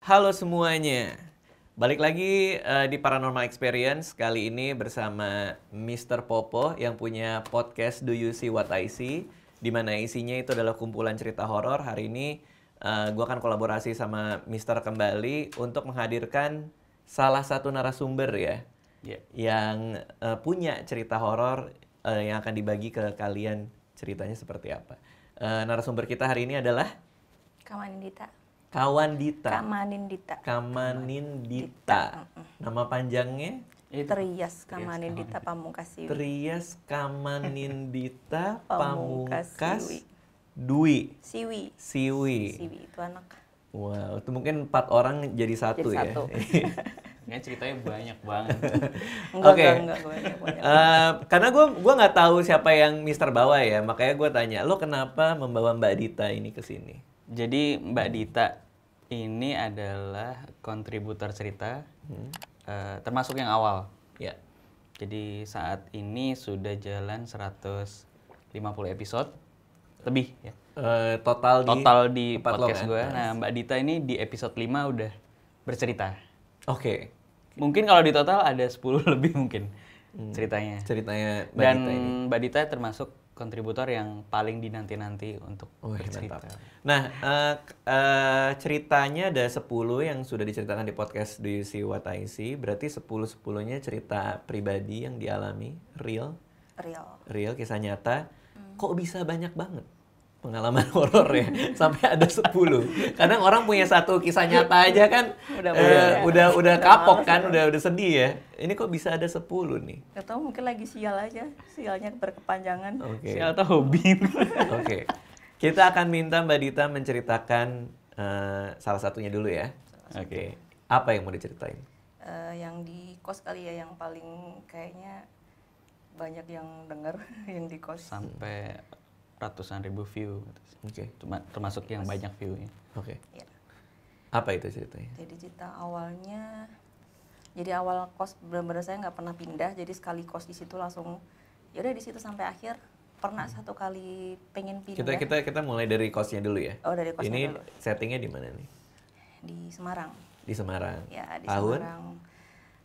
Halo semuanya, balik lagi di Paranormal Experience kali ini bersama Mr. Popo yang punya podcast Do You See What I See, di mana isinya itu adalah kumpulan cerita horor. Hari ini gue akan kolaborasi sama Mr. kembali untuk menghadirkan salah satu narasumber ya, yang punya cerita horor yang akan dibagi ke kalian ceritanya seperti apa. Narasumber kita hari ini adalah Kamanindita. Kamanindita. Nama panjangnya? Trias Kamanindita Pamungkas Siwi. Trias Kamanindita Pamungkas Dwi. Siwi. Siwi itu anak. Wow, itu mungkin 4 orang jadi satu ya. Kayaknya ceritanya banyak banget. Oke. Enggak banyak. Karena gue nggak tahu siapa yang Mister bawa ya, makanya gue tanya, lo kenapa membawa Mbak Dita ini ke sini? Jadi Mbak Dita ini adalah kontributor cerita, termasuk yang awal. Ya. Jadi saat ini sudah jalan 150 episode lebih ya. Total di tempat lo, podcast kan? gue. Nah, Mbak Dita ini di episode 5 udah bercerita. Oke. Mungkin kalau di total ada 10 lebih mungkin ceritanya. Ceritanya Mbak Dan Dita ini. Mbak Dita termasuk kontributor yang paling dinanti-nanti untuk bercerita. Mantap. Nah, ceritanya ada 10 yang sudah diceritakan di podcast Do You See What I See. Berarti 10-10-nya cerita pribadi yang dialami, real, kisah nyata. Kok bisa banyak banget pengalaman horor ya? Sampai ada 10. Kadang orang punya satu kisah nyata aja kan udah kapok kan, udah sedih ya. Ini kok bisa ada 10 nih? Gak tau, mungkin lagi sial aja. Sialnya berkepanjangan. Oke. Sial atau hobi. Oke. Kita akan minta Mbak Dita menceritakan salah satunya dulu ya. Oke. Apa yang mau diceritain? Yang di kos kali ya, yang paling kayaknya banyak yang denger yang di kos. Sampai ratusan ribu view. Oke. Cuma termasuk yang banyak view-nya. Oke. Ya. Apa itu ceritanya? Jadi cerita awalnya, jadi awal kos benar-benar saya nggak pernah pindah. Jadi sekali kos di situ langsung, ya udah di situ sampai akhir. Pernah satu kali pengen pindah. Kita mulai dari kosnya dulu ya. Oh, dari kosnya ini dulu. Settingnya di mana nih? Di Semarang. Di Semarang. Ya, di Tahun? Semarang.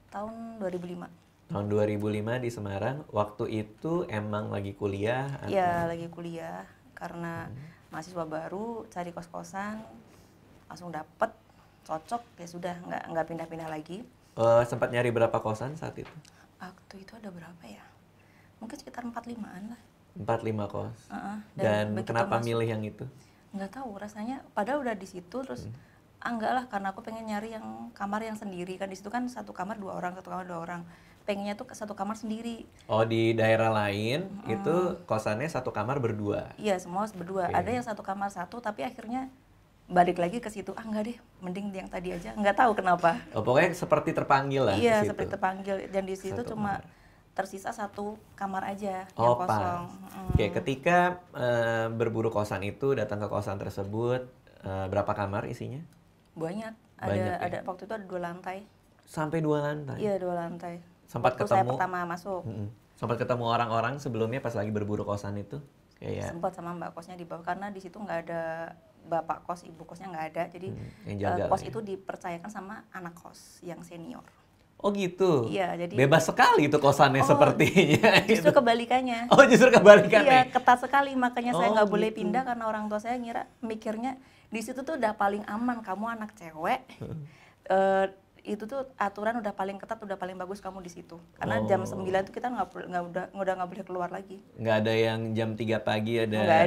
Tahun 2005. Tahun 2005 di Semarang. Waktu itu emang lagi kuliah? Iya, lagi kuliah. Karena mahasiswa baru, cari kos-kosan, langsung dapet, cocok, ya sudah, nggak pindah-pindah lagi. Sempat nyari berapa kosan saat itu? Waktu itu ada berapa ya? Mungkin sekitar 4-5-an lah. 4-5 kos. Dan Dan kenapa milih yang itu? Nggak tahu, rasanya padahal udah di situ, terus enggak lah, karena aku pengen nyari yang kamar yang sendiri. Kan di situ kan satu kamar 2 orang, satu kamar 2 orang. Pengennya tuh satu kamar sendiri. Oh, di daerah lain itu kosannya satu kamar berdua? Iya, semua berdua. Ada yang satu kamar satu, tapi akhirnya balik lagi ke situ. Enggak deh, mending yang tadi aja. Nggak tahu kenapa. Oh, pokoknya seperti terpanggil lah. Iya, ke situ. seperti terpanggil. Dan di situ Satu cuma kamar. tersisa satu kamar aja yang Oh, kosong. pas. Oke, ketika berburu kosan itu, datang ke kosan tersebut, berapa kamar isinya? Banyak. Banyak, Ada waktu itu ada 2 lantai. Sampai 2 lantai? Iya, 2 lantai. Sempat waktu ketemu? saya pertama masuk. Sempat ketemu orang-orang sebelumnya pas lagi berburu kosan itu? Kayak Sempat sama mbak kosnya di bawah, karena di situ nggak ada bapak kos, ibu kosnya nggak ada. Jadi yang jaga kos lah ya. itu dipercayakan sama anak kos yang senior. Oh gitu? Iya, jadi bebas sekali itu kosannya sepertinya. Justru kebalikannya. Oh, justru kebalikannya? Iya, ketat sekali, makanya saya nggak boleh gitu. pindah karena orang tua saya mikirnya di situ tuh udah paling aman, kamu anak cewek. Itu tuh aturan udah paling ketat, udah paling bagus kamu di situ. Karena jam 9 tuh kita udah nggak boleh keluar lagi. Nggak ada yang jam 3 pagi ada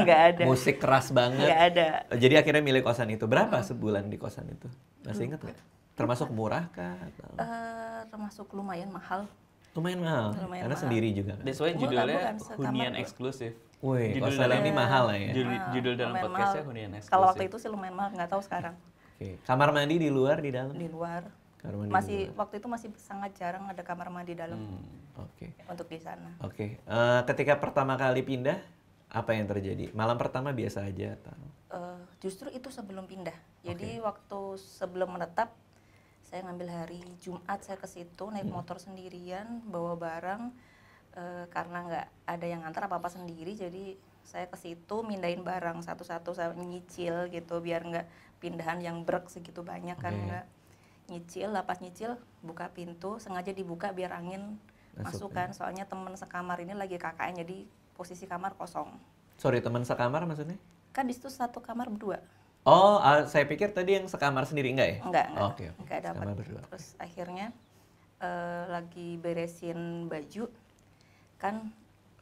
Nggak ada. musik keras banget. Nggak ada. Jadi akhirnya milih kosan itu. Berapa sebulan di kosan itu? Masih ingat nggak? Termasuk murah kah? Atau? Termasuk lumayan mahal. Lumayan mahal. Lumayan Karena mahal. sendiri juga. That's why judulnya bukan, sekamar hunian dua. eksklusif. Wih, Judul kosan dalam- ini mahal lah ya. Judul dalam Lumayan podcastnya mahal. hunian eksklusif. Kalau waktu itu sih lumayan mahal, nggak tahu sekarang. Oke. Kamar mandi di luar, di dalam? Di luar. Kamar mandi Masih di luar. waktu itu masih sangat jarang ada kamar mandi dalam Oke. untuk di sana. Oke. Ketika pertama kali pindah, apa yang terjadi? Malam pertama biasa aja atau? Justru itu sebelum pindah. Jadi waktu sebelum menetap, saya ngambil hari Jumat, saya ke situ naik motor sendirian, bawa barang, karena nggak ada yang ngantar apa-apa sendiri, jadi Saya ke situ mindahin barang satu-satu, saya nyicil gitu biar nggak pindahan yang brek segitu banyak kan, Oke. nggak nyicil. Pas nyicil buka pintu, sengaja dibuka biar angin Masuk, masuk kan, soalnya temen sekamar ini lagi KKN jadi posisi kamar kosong. Sorry, teman sekamar maksudnya? Kan di situ satu kamar berdua. Oh, saya pikir tadi yang sekamar sendiri enggak ya? Enggak, Oh, oke. enggak dapat. Sekamar berdua. Terus akhirnya lagi beresin baju, kan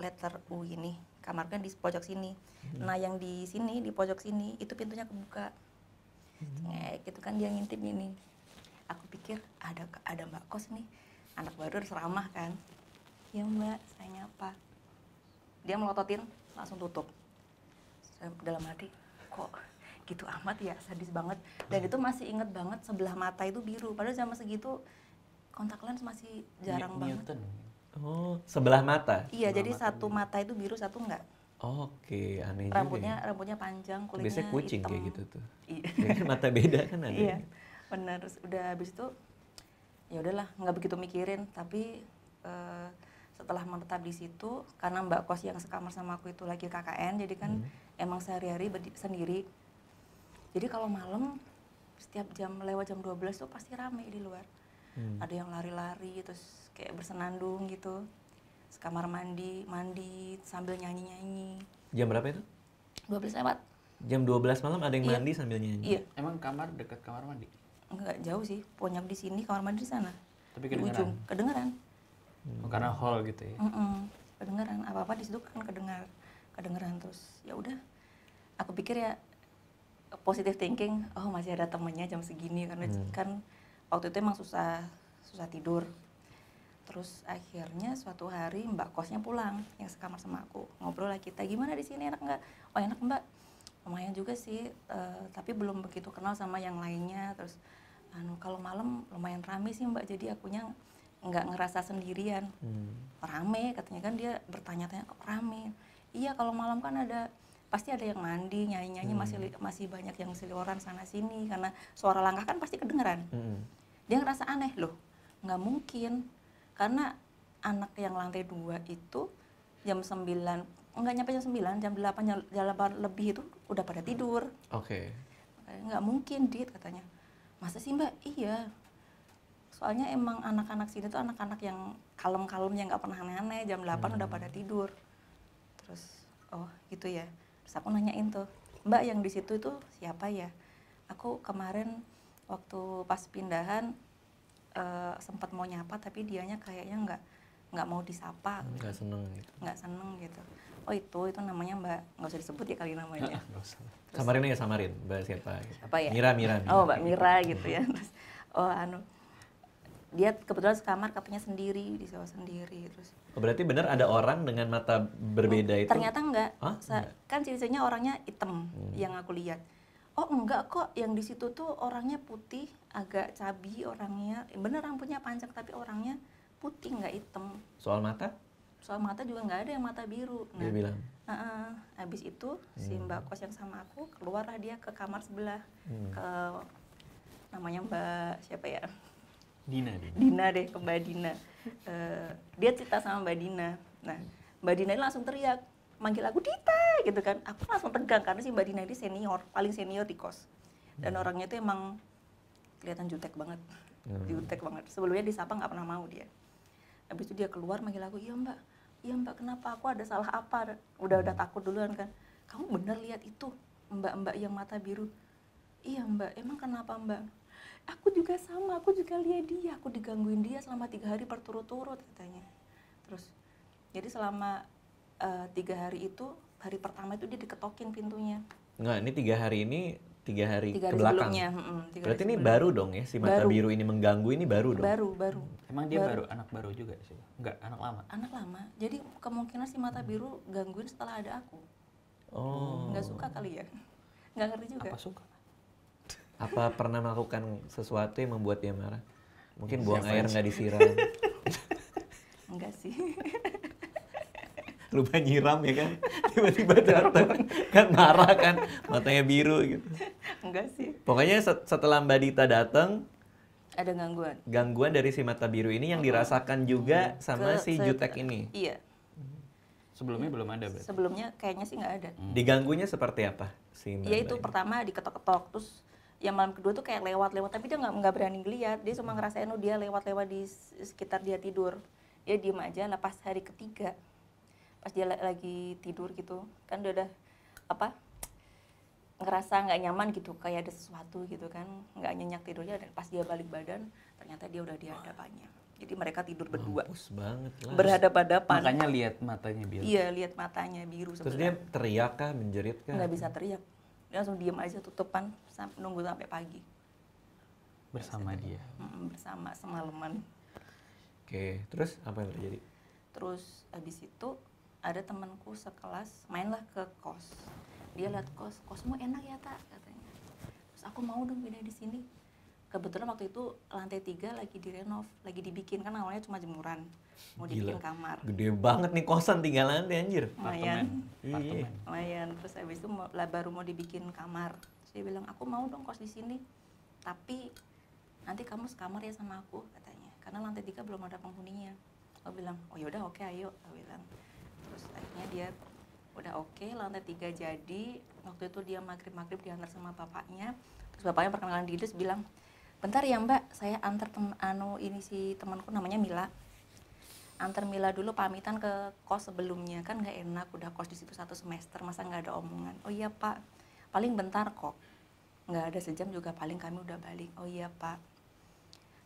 letter U ini, kamar kan di pojok sini. Nah yang di sini, di pojok sini, itu pintunya kebuka. Cengek, gitu kan dia ngintip ini. Aku pikir ada mbak kos nih, anak baru harus ramah kan. Ya mbak, saya nyapa. Dia melototin, langsung tutup. Saya dalam hati, kok gitu amat ya, sadis banget. Dan itu masih inget banget sebelah mata itu biru. Padahal zaman segitu kontak lens masih jarang banget. Newton. Oh, sebelah mata. Iya, jadi satu mata itu biru, satu enggak. Oke, aneh Rambutnya juga. rambutnya panjang, Ya. kulitnya Biasanya kucing hitam. kayak gitu tuh. Iya. Ya kan mata beda kan ada. Iya, benar. Terus udah habis itu ya udahlah, nggak begitu mikirin. Tapi setelah menetap di situ, karena mbak kos yang sekamar sama aku itu lagi KKN, jadi kan emang sehari-hari sendiri. Jadi kalau malam setiap jam lewat jam 12 tuh pasti rame di luar. Ada yang lari-lari terus kayak bersenandung gitu. Sekamar mandi sambil nyanyi-nyanyi. Jam berapa itu? 12 lewat. Jam 12 malam ada yang Iya. mandi sambil nyanyi. Iya, Emang kamar dekat kamar mandi? enggak jauh sih. Ponyok di sini, kamar mandi di sana. Tapi Di kedengeran? ujung, kedengeran. Oh, karena hall gitu ya? Kedengeran apa-apa di situ kan kedengeran terus. Ya udah. Aku pikir ya positive thinking, oh masih ada temennya jam segini karena kan waktu itu emang susah tidur. Terus akhirnya suatu hari mbak kosnya pulang yang sekamar sama aku, ngobrol lah kita, gimana di sini, enak nggak? Oh enak mbak, lumayan juga sih, tapi belum begitu kenal sama yang lainnya. Terus kalau malam lumayan rame sih mbak, jadi akunya nggak ngerasa sendirian. Rame katanya, kan dia bertanya-tanya kok rame. Iya kalau malam kan pasti ada yang mandi, nyanyi-nyanyi, masih banyak yang seliweran sana sini karena suara langkah kan pasti kedengeran. Dia ngerasa aneh, loh nggak mungkin, karena anak yang lantai 2 itu jam 9, nggak nyampe jam 9, jam 8 lebih itu udah pada tidur. Oke. Nggak mungkin Dit, katanya. Masa sih mbak? Iya, soalnya emang anak-anak sini tuh anak-anak yang kalem-kalem, yang nggak pernah aneh-aneh, jam 8 udah pada tidur. Terus oh gitu ya. Terus aku nanyain tuh, mbak yang di situ itu siapa ya? Aku kemarin waktu pas pindahan sempat mau nyapa, tapi dianya kayaknya nggak mau disapa, Nggak seneng gitu. nggak seneng gitu. Oh itu namanya mbak, nggak usah disebut ya kali namanya. Nggak usah. Samarin aja, samarin. Mbak siapa? Gitu. Siapa ya? Mira. Oh mbak Mira gitu ya. Terus dia kebetulan sekamar katanya sendiri, disewa sendiri. Terus Oh, berarti benar ada orang dengan mata berbeda itu? ternyata enggak. Hah? Kan ciri-cirinya orangnya hitam yang aku lihat. Oh enggak kok, yang di situ tuh orangnya putih, agak cabi orangnya. Bener rambutnya panjang tapi orangnya putih, nggak hitam. Soal mata? Soal mata juga nggak ada yang mata biru. Dia bilang. Habis itu si mbak kos yang sama aku keluarlah dia ke kamar sebelah, ke namanya mbak siapa ya? Dina deh, ke Mbak Dina. Dia cerita sama Mbak Dina. Nah, Mbak Dina ini langsung teriak, manggil aku Dita gitu kan. Aku langsung tegang karena si Mbak Dina ini senior, paling senior di kos. Dan orangnya itu emang kelihatan jutek banget. Jutek banget. Sebelumnya disapa nggak pernah mau dia. Habis itu dia keluar manggil aku, iya mbak kenapa, aku ada salah apa? Udah takut duluan kan. Kamu bener lihat itu mbak yang mata biru? Iya mbak, emang kenapa mbak? Aku juga sama, aku juga lihat dia, aku digangguin dia selama 3 hari berturut-turut katanya. Terus jadi selama 3 hari itu, hari pertama itu dia diketokin pintunya. Enggak, ini 3 hari ini 3 hari 3 hari ke belakang. sebelumnya. 3 Berarti hari ini sebelumnya. baru dong ya, si mata Baru. biru ini mengganggu ini baru dong? Baru. Emang dia baru anak baru juga sih? Enggak, anak lama. Anak lama. Jadi kemungkinan si mata biru gangguin setelah ada aku. Oh. Nggak suka kali ya. Nggak ngerti juga. Apa suka? Apa pernah melakukan sesuatu yang membuat dia marah? Mungkin buang air nggak disiram. Enggak sih. Lupa nyiram ya kan? Tiba-tiba datang kan marah kan, matanya biru gitu. Enggak sih. Pokoknya setelah Mbak Dita datang, Ada gangguan. gangguan dari si mata biru ini yang dirasakan juga sama si jutek ini. Iya. Sebelumnya belum ada berarti? Sebelumnya kayaknya sih nggak ada. Diganggunya seperti apa si Mbak Ya itu ini? pertama diketok-ketok, terus yang malam kedua tuh kayak lewat-lewat, tapi dia nggak berani ngeliat, dia cuma ngerasain dia lewat-lewat di sekitar dia tidur, dia diem aja. Lah pas hari ketiga, pas dia lagi tidur gitu, kan dia udah apa ngerasa nggak nyaman gitu, kayak ada sesuatu gitu kan, nggak nyenyak tidurnya, dan pas dia balik badan ternyata dia udah di hadapannya. Jadi mereka tidur berdua, Mampus banget lah. berhadapan-hadapan. Makanya lihat matanya biru. Iya, lihat matanya biru Terus sebelah. dia teriak kah, menjerit kah? Nggak bisa teriak, dia langsung diem aja, tutupan, nunggu sampai pagi. Bersama dia. Bersama semalaman. Oke, terus apa yang terjadi? Terus abis itu ada temanku sekelas mainlah ke kos. Dia lihat kosmu enak ya tak, katanya. Terus aku mau dong pindah di sini. Kebetulan waktu itu lantai 3 lagi direnov, lagi dibikin, kan awalnya cuma jemuran, mau dibikin kamar. Gede banget nih kosan, 3 lantai anjir. Lumayan, Iya. lumayan. Terus abis itu baru mau dibikin kamar. Terus dia bilang, aku mau dong kos di sini, tapi nanti kamu sekamar ya sama aku, katanya. Karena lantai 3 belum ada penghuninya. Aku bilang, oh yaudah oke, ayo, aku bilang. Terus akhirnya dia udah oke, lantai 3 jadi. Waktu itu dia maghrib diantar sama bapaknya. Terus bapaknya perkenalan diri, terus bilang, bentar ya mbak, saya antar ini si temanku namanya Mila. Antar Mila dulu pamitan ke kos sebelumnya, kan nggak enak udah kos di situ 1 semester, masa nggak ada omongan. Oh iya pak, paling bentar kok, nggak ada sejam juga paling kami udah balik. Oh iya pak,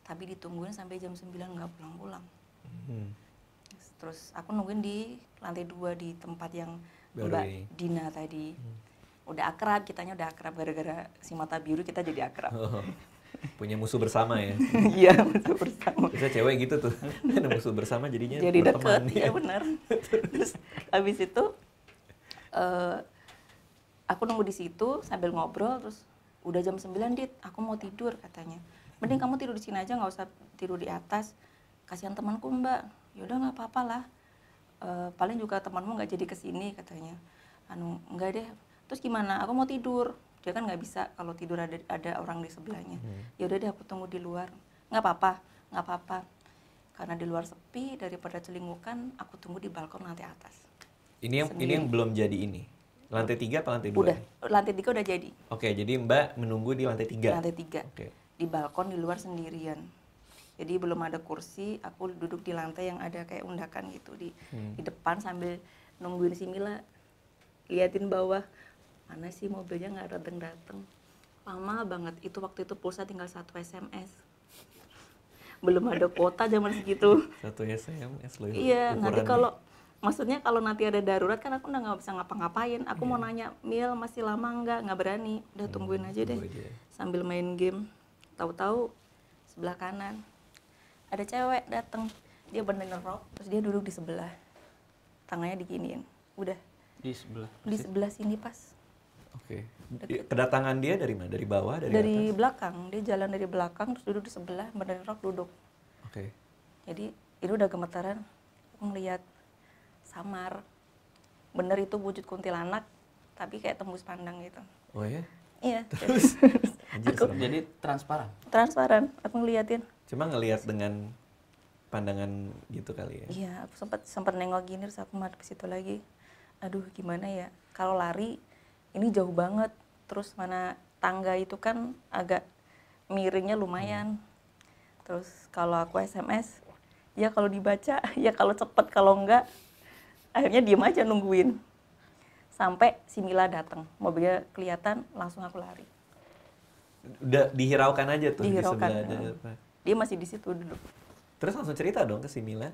tapi ditungguin sampai jam 9 nggak pulang-pulang. Terus aku nungguin di lantai 2 di tempat yang Baru Mbak ini. Dina tadi. Udah akrab, kitanya udah akrab gara-gara si mata biru kita jadi akrab. Oh, punya musuh bersama ya. Iya, betul bersama. Bisa cewek gitu tuh. Ada musuh bersama jadinya Jadi deket, berteman. ya benar. Terus habis itu aku nunggu di situ sambil ngobrol, terus udah jam 9 Dit, aku mau tidur katanya. Mending kamu tidur di sini aja, nggak usah tidur di atas. Kasihan temanku mbak. Yaudah nggak apa-apa lah. Paling juga temanmu nggak jadi kesini katanya. Enggak deh. Terus gimana? Aku mau tidur. Dia kan nggak bisa kalau tidur ada orang di sebelahnya. Ya udah deh aku tunggu di luar. Nggak apa-apa. Karena di luar sepi, daripada celingukan, aku tunggu di balkon lantai atas. Ini yang belum jadi ini. Lantai 3 apa lantai 2? Udah, lantai 3 udah jadi. Oke, jadi Mbak menunggu di lantai 3. Lantai 3. Oke. Di balkon di luar sendirian. Jadi belum ada kursi, aku duduk di lantai yang ada kayak undakan gitu di depan sambil nungguin si Mila. Liatin bawah, mana sih mobilnya nggak dateng-dateng. Lama banget, itu waktu itu pulsa tinggal 1 SMS. Belum ada kuota zaman segitu. 1 SMS loh. Iya, nanti ukurannya. maksudnya kalau nanti ada darurat kan aku udah nggak bisa ngapa-ngapain. Aku mau nanya, Mil masih lama nggak berani. Udah tungguin aja deh. Tunggu aja. Sambil main game. Tahu-tahu sebelah kanan ada cewek dateng. Dia benerin rok, terus dia duduk di sebelah. Tangannya diginiin. Udah Di sebelah. di sebelah sini pas. Oke. Kedatangan dia dari mana? Dari bawah, dari Dari atas? belakang, dia jalan dari belakang terus duduk di sebelah, benerin rok duduk. Oke. Jadi itu udah gemetaran, aku ngeliat samar. Bener itu wujud kuntilanak, tapi kayak tembus pandang gitu. Oh ya? Iya. Anjir, Aku serem. Jadi transparan. transparan, aku ngeliatin. Cuma ngelihat dengan pandangan gitu kali ya. Iya, aku sempat nengok gini terus aku madep situ lagi. Aduh, gimana ya? Kalau lari ini jauh banget. Terus mana tangga itu kan agak miringnya lumayan. Terus kalau aku SMS, ya kalau dibaca, ya kalau cepet, kalau enggak akhirnya diem aja nungguin. Sampai si Mila datang, mobilnya kelihatan, langsung aku lari. Udah dihiraukan aja tuh Dihiraukan, di sebelah ada ya. apa. Dia masih di situ duduk. Terus langsung cerita dong ke si Mila.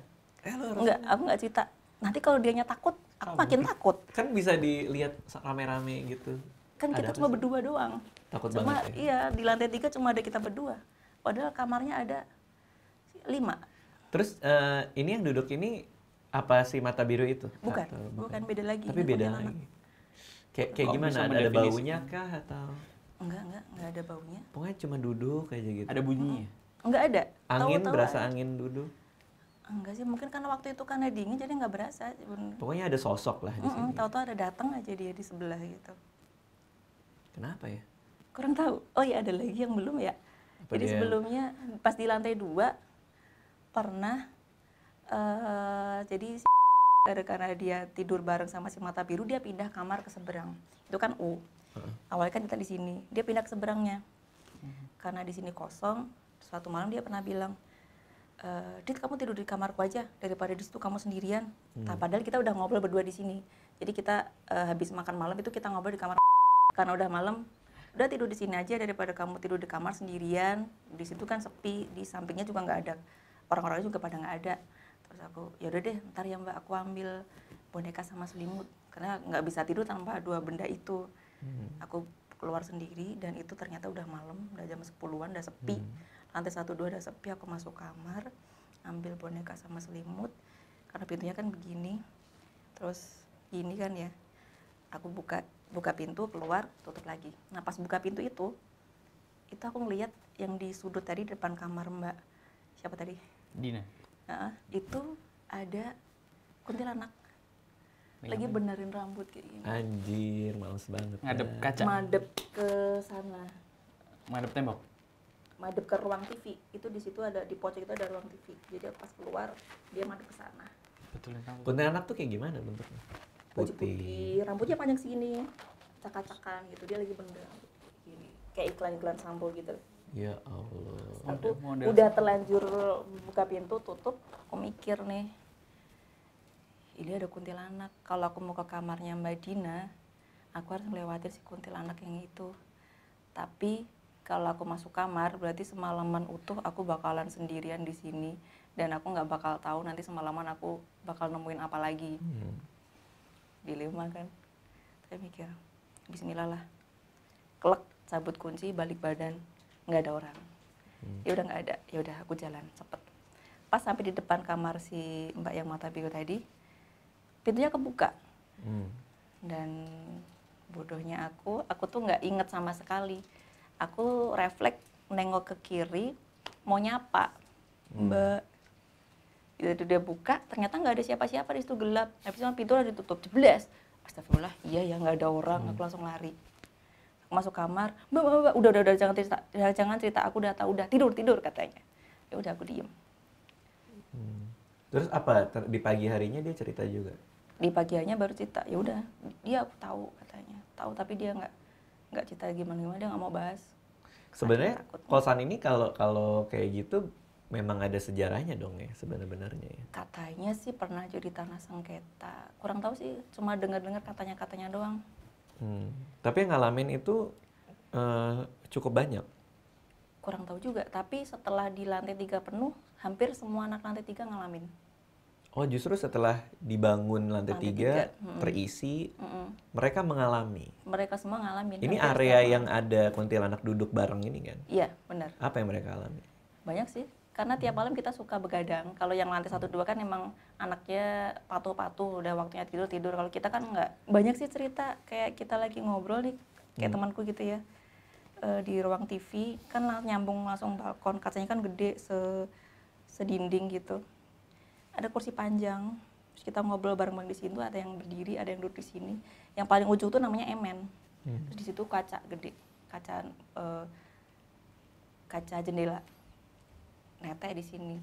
Lo harus Enggak, aku enggak cerita. Nanti kalau dianya takut, aku makin takut. kan bisa dilihat rame-rame gitu. Kan Ada kita apa cuma sih? berdua doang. Takut Cuma banget ya. iya, di lantai 3 cuma ada kita berdua. Padahal kamarnya ada 5. Terus ini yang duduk ini apa si mata biru itu? Bukan, Atau bukan beda lagi. Tapi Ini beda kuntilanak. lagi. Kayak Kok gimana? bisa Ada mendefinisikan? baunya kah atau Enggak ada baunya. pokoknya cuma duduk aja gitu. Ada bunyinya. Enggak ada. Angin Tahu-tahu berasa aja. angin duduk. Enggak sih, mungkin karena waktu itu karena dingin jadi enggak berasa. Pokoknya ada sosok lah di sini. Tahu-tahu ada datang aja dia di sebelah gitu. Kenapa ya? Kurang tahu. Oh iya, ada lagi yang belum ya. Apa Jadi dia? sebelumnya pas di lantai 2 pernah jadi Karena dia tidur bareng sama si mata biru, dia pindah kamar ke seberang. Itu kan U. Awalnya kan kita di sini, dia pindah ke seberangnya. Karena di sini kosong, suatu malam dia pernah bilang, Dit, kamu tidur di kamarku aja daripada di situ kamu sendirian. Nah, padahal kita udah ngobrol berdua di sini. Jadi kita habis makan malam itu kita ngobrol di kamar. Karena udah malam, udah tidur di sini aja daripada kamu tidur di kamar sendirian. Di situ kan sepi, di sampingnya juga nggak ada, orang-orangnya juga pada nggak ada. Terus aku, yaudah deh, ntar ya Mbak, aku ambil boneka sama selimut karena nggak bisa tidur tanpa dua benda itu. Aku keluar sendiri dan itu ternyata udah malam, udah jam 10-an, udah sepi. Lantai 1, 2 udah sepi, aku masuk kamar, ambil boneka sama selimut karena pintunya kan begini. Terus gini kan ya, aku buka pintu, keluar, tutup lagi. Nah pas buka pintu itu aku ngeliat yang di sudut tadi depan kamar Mbak siapa tadi? Dina. Itu ada kuntilanak lagi benerin rambut kayak gini. Anjir, males banget. Ngadep kaca. Madep ke sana, Madep tembok. madep ke ruang TV. Itu di situ ada, di pojok itu ada ruang TV. Jadi pas keluar dia madep ke sana. Betulin rambut. Kuntilanak tuh kayak gimana bentuknya? Baju putih, rambutnya panjang segini, cakak-cakan gitu. Dia lagi bener rambut gini, kayak iklan-iklan sampo gitu. Ya Allah. Aku Model. udah terlanjur buka pintu, tutup. Aku mikir nih, ini ada kuntilanak. Kalau aku mau ke kamarnya Mbak Dina, aku harus ngelewatin si kuntilanak yang itu. Tapi kalau aku masuk kamar, berarti semalaman utuh aku bakalan sendirian di sini. Dan aku nggak bakal tahu nanti semalaman aku bakal nemuin apa lagi. Dilema kan. Saya mikir, bismillah lah. Klek, cabut kunci, balik badan. Nggak ada orang. Ya udah nggak ada, ya udah aku jalan cepet. Pas sampai di depan kamar si Mbak yang mata biru tadi, pintunya kebuka. Dan bodohnya aku tuh nggak inget sama sekali. Aku refleks nengok ke kiri, mau nyapa Mbak. Itu dia buka, ternyata nggak ada siapa-siapa, di situ gelap. Habis itu pintu udah ditutup, jeblas. Astagfirullah, iya ya nggak ada orang. Aku langsung lari. Aku masuk kamar, Mbak, udah jangan cerita, aku udah tahu, udah tidur katanya. Ya udah aku diem. Terus apa di pagi harinya dia cerita juga? Di pagi harinya baru cerita, ya udah dia aku tahu katanya, tahu tapi dia nggak cerita gimana dia nggak mau bahas. Sebenarnya kosan ini kalau kayak gitu memang ada sejarahnya dong ya sebenarnya ya. Katanya sih pernah jadi tanah sengketa, kurang tahu sih, cuma dengar katanya doang. Tapi yang ngalamin itu cukup banyak. Kurang tahu juga, tapi setelah di lantai 3 penuh, hampir semua anak lantai 3 ngalamin. Oh justru setelah dibangun lantai 3 terisi, mereka mengalami. Mereka semua ngalamin. Ini area yang ada kuntilanak duduk bareng ini kan? Iya, benar. Apa yang mereka alami? Banyak sih, karena tiap malam kita suka begadang. Kalau yang lantai 1, 2 kan emang anaknya patuh-patuh, udah waktunya tidur. Kalau kita kan enggak. Banyak sih cerita, kayak kita lagi ngobrol nih, kayak temanku gitu ya. Di ruang TV, kan nyambung langsung balkon, kacanya kan gede, sedinding gitu. Ada kursi panjang, terus kita ngobrol bareng-bareng di situ, ada yang berdiri, ada yang duduk di sini. Yang paling ujung tuh namanya Emen. Terus di situ kaca gede, kaca jendela. Nete di sini.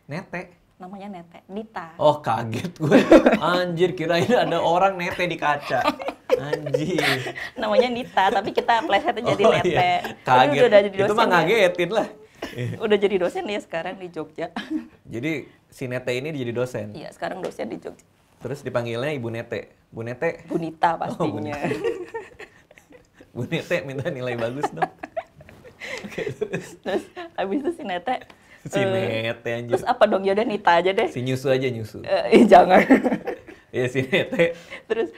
Nete? Namanya Nete, Nita. Oh kaget gue, anjir kirain ada orang nete di kaca. Anjir. Namanya Nita, tapi kita plesetnya jadi Nete. Iya. Kaget, Udah jadi itu dosen mah ya. ngagetin lah. Udah jadi dosen ya sekarang di Jogja. Jadi si Nete ini jadi dosen. Iya, sekarang dosen di Jogja. Terus dipanggilnya Ibu Nete. Bu Nete. Bu Nita Bu pastinya. Bu Nete minta nilai bagus dong. Terus habis itu si Nete. Si Nete anjir. Terus apa dong? Ya udah Nita aja deh. Si nyusu aja nyusu. Jangan. Iya si Nete. Terus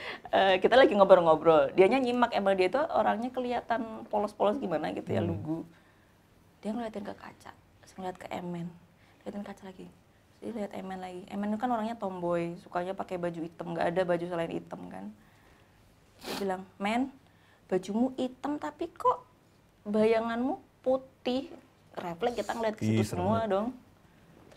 kita lagi ngobrol-ngobrol. Dianya nyimak, emang dia tuh orangnya kelihatan polos-polos gimana gitu ya, lugu. Dia ngeliatin ke kaca, terus ngeliat ke Emen, ngeliatin kaca lagi. Terus dia lihat Emen lagi. Emen itu kan orangnya tomboy, sukanya pakai baju hitam, nggak ada baju selain hitam kan. Dia bilang, Men, bajumu hitam tapi kok bayanganmu putih. Refleks kita ngeliat ke situ semua dong.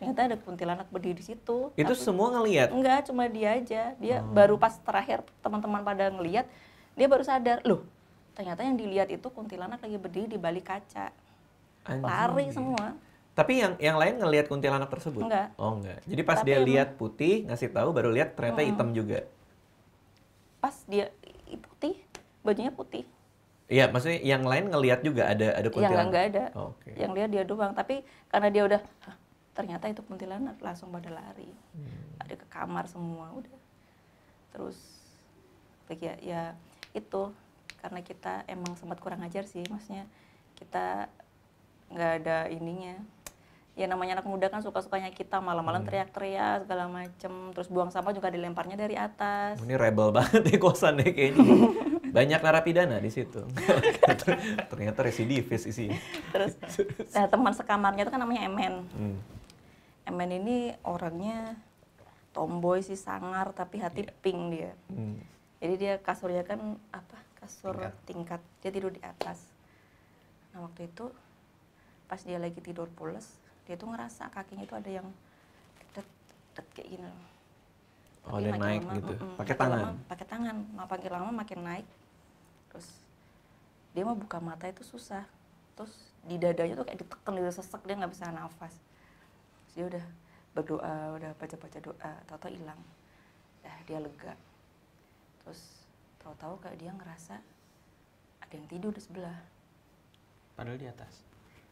Ternyata ada kuntilanak berdiri di situ. Itu semua ngelihat? Enggak, cuma dia aja. Dia baru pas terakhir teman-teman pada ngeliat, dia baru sadar, loh ternyata yang dilihat itu kuntilanak lagi berdiri di balik kaca. Anjir. Lari semua. Tapi yang lain ngelihat kuntilanak tersebut? Enggak. Oh enggak. Jadi pas Tapi dia emang- lihat putih, ngasih tahu baru lihat ternyata hitam juga. Pas dia putih, bajunya putih. Iya, maksudnya yang lain ngelihat juga ada Ya kuntilanak. nggak ada. Oh, oke. Yang lihat dia doang. Tapi karena dia udah, "Hah, ternyata itu kuntilanak," langsung pada lari. Ada ke kamar semua udah. Terus ya itu karena kita emang sempat kurang ajar sih, maksudnya kita nggak ada ininya. Ya namanya anak muda kan suka-sukanya kita malam-malam teriak-teriak segala macem, terus buang sampah juga dilemparnya dari atas. Ini rebel banget ya kosannya kayaknya. Banyak narapidana di situ. Ternyata residivis isinya. Terus nah, teman sekamarnya itu kan namanya Emen. Hmm. Emen ini orangnya tomboy sih, sangar tapi hati pink dia. Hmm. Jadi dia kasurnya kan kasur tingkat. Dia tidur di atas. Nah waktu itu pas dia lagi tidur pules, dia tuh ngerasa kakinya itu ada yang det kayak gini loh. Oh, Tapi dia makin naik lama, gitu. Pakai makin tangan. lama pakai tangan. Makin lama makin naik. Terus dia mau buka mata itu susah. Terus di dadanya tuh kayak ditekan, dia sesek, dia nggak bisa nafas. Terus dia udah berdoa, udah baca-baca doa, tahu-tahu hilang. Dah dia lega. Terus tahu-tahu kayak dia ngerasa ada yang tidur di sebelah. Padahal di atas.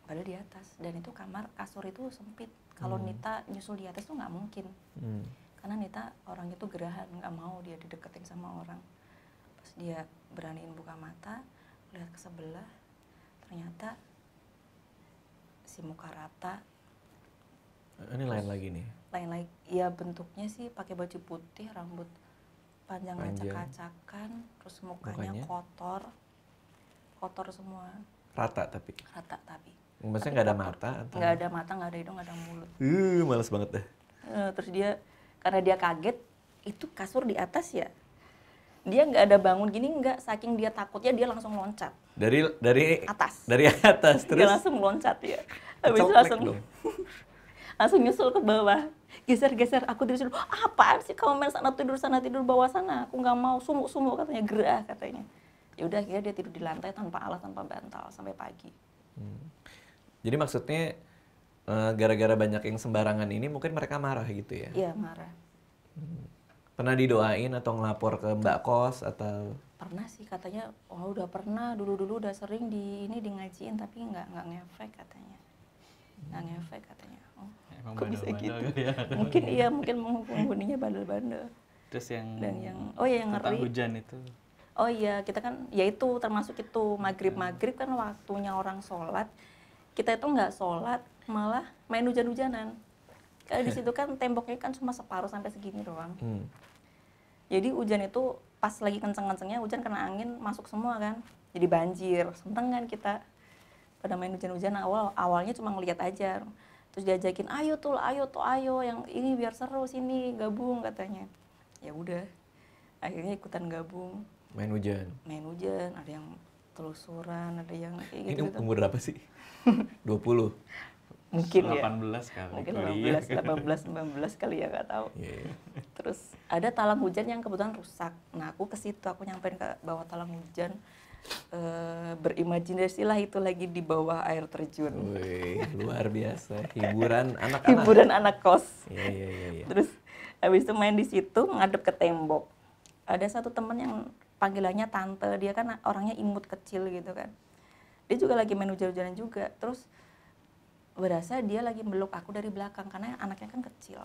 Padahal di atas. Dan itu kasur itu sempit. Kalau Nita nyusul di atas tuh nggak mungkin. Karena Nita orangnya tuh gerahan, nggak mau dia dideketin sama orang. Pas dia beraniin buka mata, lihat ke sebelah, ternyata si muka rata. Ini lain lagi nih. Lain lagi, ya bentuknya sih pakai baju putih, rambut panjang Panjang. acak-acakan, terus mukanya Mukanya? kotor semua, Rata tapi. rata tapi. Maksudnya nggak ada mata atau? Nggak ada mata, nggak ada hidung, nggak ada mulut. Males banget dah. Terus dia, karena dia kaget, itu kasur di atas ya. Dia nggak ada bangun gini, nggak. Saking dia takutnya, dia langsung loncat. Dari Atas. Dari atas Dia terus. langsung loncat ya. Habis itu Kecelek langsung, dong. langsung nyusul ke bawah. Geser-geser, aku tidur situ. Apaan sih kamu main sana tidur bawah sana? Aku nggak mau, sumuk-sumuk katanya, gerah katanya. Ya udah, akhirnya dia tidur di lantai tanpa alas, tanpa bantal sampai pagi. Jadi maksudnya gara-gara banyak yang sembarangan ini mungkin mereka marah gitu ya? Iya, marah. Pernah didoain atau ngelapor ke Mbak Kos atau? Pernah sih katanya, oh udah pernah, dulu-dulu udah sering di ngajiin tapi nggak ngefek katanya. Nggak ngefek katanya. Oh, Emang kok bisa bandel-bandel gitu? kali ya. Mungkin iya, mungkin penghuninya bandel-bandel. Terus yang Dan yang, oh ya yang tentang ngeri. hujan itu. Oh iya, kita kan, ya itu termasuk itu maghrib kan waktunya orang sholat. Kita itu nggak sholat, malah main hujan-hujanan. Karena di situ kan temboknya kan cuma separuh sampai segini doang. Jadi hujan itu pas lagi kenceng-kencengnya hujan kena angin masuk semua kan. Jadi banjir, seneng kan kita. Pada main hujan-hujan awalnya cuma ngeliat aja. Terus diajakin, ayo yang ini biar seru sini gabung katanya. Ya udah, akhirnya ikutan gabung. Main hujan. Main hujan, ada yang telusuran, ada yang kayak Ini gitu. umur berapa sih? 20. Mungkin ya. 18 kali. Mungkin kuliah. 18, 19 kali ya, nggak tahu. Iya. Terus ada talang hujan yang kebetulan rusak. Nah aku ke situ, aku nyamperin ke bawah talang hujan. Berimajinasi lah itu lagi di bawah air terjun. Wih, luar biasa. Hiburan anak-anak. Hiburan anak kos. Iya. Terus habis itu main di situ ngadep ke tembok. Ada satu temen yang panggilannya tante, dia kan orangnya imut kecil gitu kan. Dia juga lagi main hujan-hujanan juga. Terus berasa dia lagi meluk aku dari belakang karena anaknya kan kecil.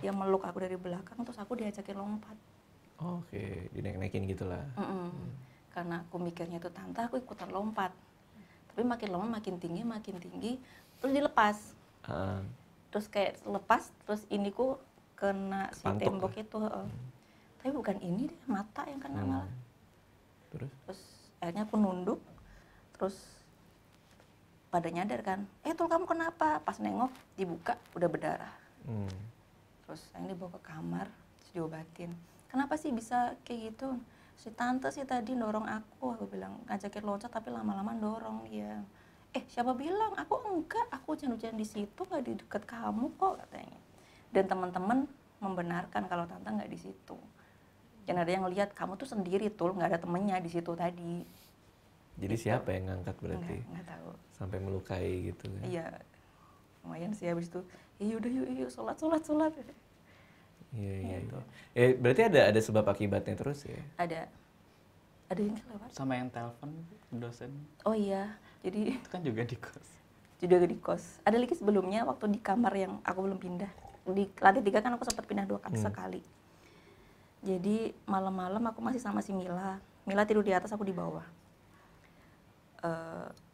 Dia meluk aku dari belakang, terus aku diajakin lompat. Oke, dinaik-naikin gitulah. Karena aku mikirnya itu tante, aku ikutan lompat. Tapi makin lama makin tinggi, terus dilepas. Terus kayak lepas, terus iniku kena si Kepantok tembok itu. Tapi bukan ini deh, mata yang kena malah. Terus akhirnya aku nunduk, terus pada nyadar kan, Tul kamu kenapa? Pas nengok, dibuka, udah berdarah. Terus akhirnya dibawa ke kamar, terus diobatin. Kenapa sih bisa kayak gitu? Si tante sih tadi dorong aku bilang, ngajakin loncat tapi lama-lama dorong dia. Siapa bilang? Aku enggak, aku hujan-hujan di situ, nggak di dekat kamu kok katanya. Dan teman-teman membenarkan kalau tante nggak di situ. Dan ada yang lihat kamu tuh sendiri tuh, nggak ada temennya di situ tadi. Jadi siapa yang ngangkat berarti? Nggak tahu. Sampai melukai gitu kan? Iya. lumayan sih. Habis itu yaudah yuk sholat. Iya. Gitu. Berarti ada sebab akibatnya terus ya? Ada yang kelewat. Sama yang telepon dosen. Oh iya, jadi Itu kan juga di kos. juga di kos. Ada lagi sebelumnya waktu di kamar yang aku belum pindah. Di lantai 3 kan aku sempat pindah 2 kali sekali. Jadi malam-malam aku masih sama si Mila. Mila tidur di atas, aku di bawah.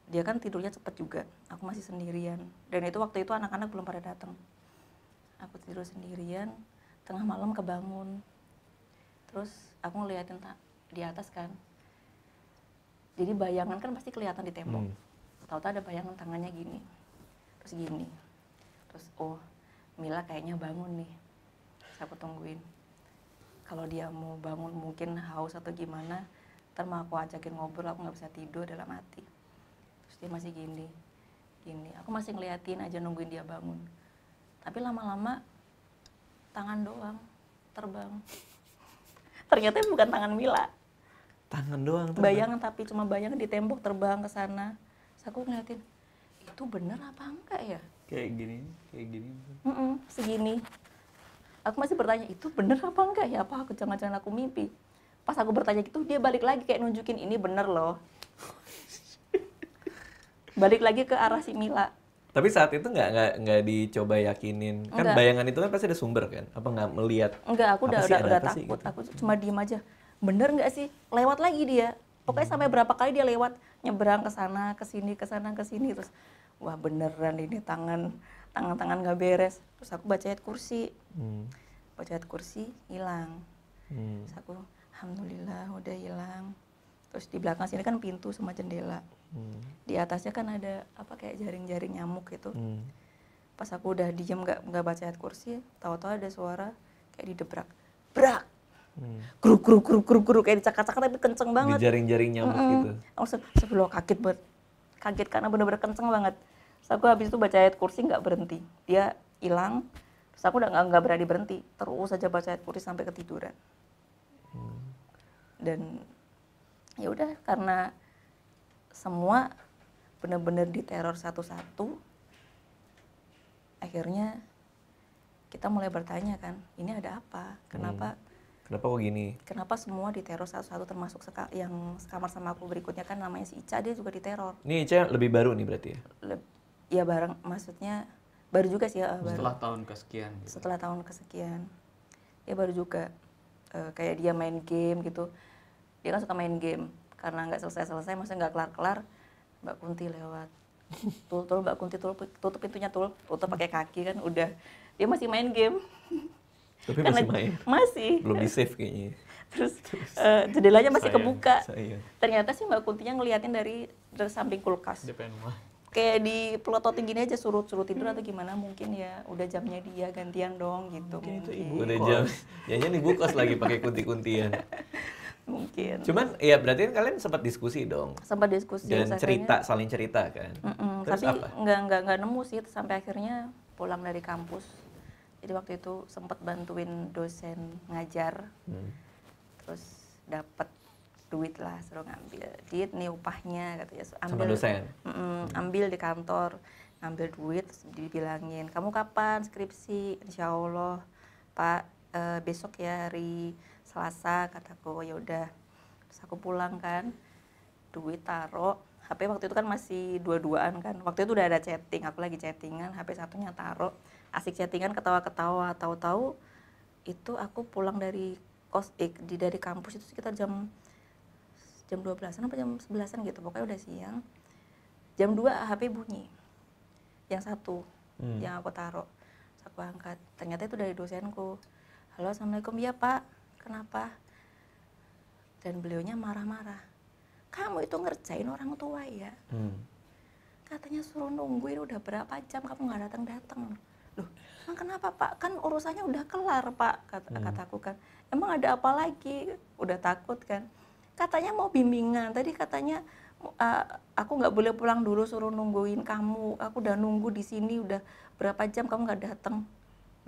Dia kan tidurnya cepet juga. Aku masih sendirian. Dan itu waktu itu anak-anak belum pada datang. Aku tidur sendirian, tengah malam kebangun. Terus aku ngeliatin di atas kan. Jadi bayangan kan pasti kelihatan di tembok. Tahu-tahu ada bayangan tangannya gini. Terus gini. Terus Mila kayaknya bangun nih. Terus aku tungguin. Kalau dia mau bangun mungkin haus atau gimana, ntar mau aku ajakin ngobrol, aku nggak bisa tidur dalam hati. Terus dia masih gini. Aku masih ngeliatin aja nungguin dia bangun. Tapi lama-lama tangan doang terbang. Ternyata bukan tangan Mila. Tangan doang terbang. Bayangan, tapi cuma bayangan di tembok terbang ke sana. Terus aku ngeliatin, itu bener apa enggak ya? Kayak gini. Segini. Aku masih bertanya, itu bener apa enggak ya? Apa jangan-jangan aku mimpi? Pas aku bertanya gitu, dia balik lagi kayak nunjukin, ini bener loh. Balik lagi ke arah si Mila. Tapi saat itu nggak dicoba yakinin. Kan Enggak. bayangan itu kan pasti ada sumber kan? Apa nggak melihat? Enggak, aku Apa sih, ada udah apa sih, takut. gitu? Aku cuma diem aja. Bener nggak sih? Lewat lagi dia. Pokoknya sampai berapa kali dia lewat, nyebrang ke sana, ke sini, ke sana, ke sini. Terus, wah beneran ini tangan nggak beres. Terus aku baca ayat kursi. Baca ayat kursi, hilang. Terus aku, alhamdulillah udah hilang. Terus di belakang sini kan pintu sama jendela. Di atasnya kan ada apa kayak jaring-jaring nyamuk gitu. Pas aku udah diem nggak baca ayat kursi, tahu-tahu ada suara kayak didebrak, brak, gruk kayak dicakar-cakar tapi kenceng Di banget. jaring-jaring nyamuk gitu. Aku sebelum kaget karena bener-bener kenceng banget. Terus aku habis itu baca ayat kursi nggak berhenti, dia hilang. Terus aku udah nggak berani berhenti, terus aja baca ayat kursi sampai ketiduran. Dan ya udah, karena semua benar-benar diteror satu-satu, akhirnya kita mulai bertanya kan, ini ada apa? Kenapa kok gini? Kenapa semua diteror satu-satu, termasuk yang sekamar sama aku berikutnya kan namanya si Ica, dia juga diteror. Ini Ica lebih baru nih berarti ya? Ya bareng, maksudnya baru juga sih ya. Setelah tahun kesekian gitu. Setelah tahun kesekian. Dia baru juga kayak dia main game gitu. Dia kan suka main game. Karena nggak selesai-selesai, maksudnya nggak kelar-kelar, Mbak Kunti lewat. Tul, Mbak Kunti, tutup pintunya, tutup pakai kaki kan, udah. Dia masih main game. Tapi masih main? Masih. Belum di save kayaknya. Terus jendelanya masih kebuka. Sayang. Ternyata sih Mbak Kuntinya ngeliatin dari samping kulkas. DP rumah. Kayak di pelototin gini aja, suruh tidur atau gimana, mungkin ya udah jamnya dia, gantian dong gitu. Mungkin itu ibu Udah jam. Jangan ibu kos lagi pakai kunti-kuntian. Mungkin. Cuman ya berarti kan kalian sempat diskusi dong. Sempat diskusi. Dan terus cerita, akhirnya, saling cerita kan. Terus tapi apa? nggak nemu sih sampai akhirnya pulang dari kampus. Jadi waktu itu sempat bantuin dosen ngajar. Terus dapat duit lah, suruh ngambil duit nih upahnya katanya, ambil Sama dosen? ambil di kantor, ngambil duit, terus dibilangin kamu kapan skripsi, insya Allah Pak besok ya hari Selasa, kataku. Ya udah, terus aku pulang kan, duit taro, HP waktu itu kan masih dua-duaan kan, waktu itu udah ada chatting, aku lagi chattingan, HP satunya taro, asik chattingan, ketawa-ketawa. Tahu-tahu itu aku pulang dari dari kampus itu sekitar jam 12-an apa jam 11-an gitu, pokoknya udah siang. Jam 2 HP bunyi, yang satu yang aku taruh. Terus aku angkat, ternyata itu dari dosenku. Halo, assalamualaikum. Ya Pak, kenapa? Dan beliaunya marah-marah, kamu itu ngerjain orang tua ya? Katanya suruh nungguin udah berapa jam kamu nggak datang-datang. Loh, emang kenapa Pak? Kan urusannya udah kelar Pak, kataku kan. Emang ada apa lagi? Udah takut kan. Katanya mau bimbingan, tadi katanya aku nggak boleh pulang dulu, suruh nungguin kamu. Aku udah nunggu di sini udah berapa jam kamu nggak datang.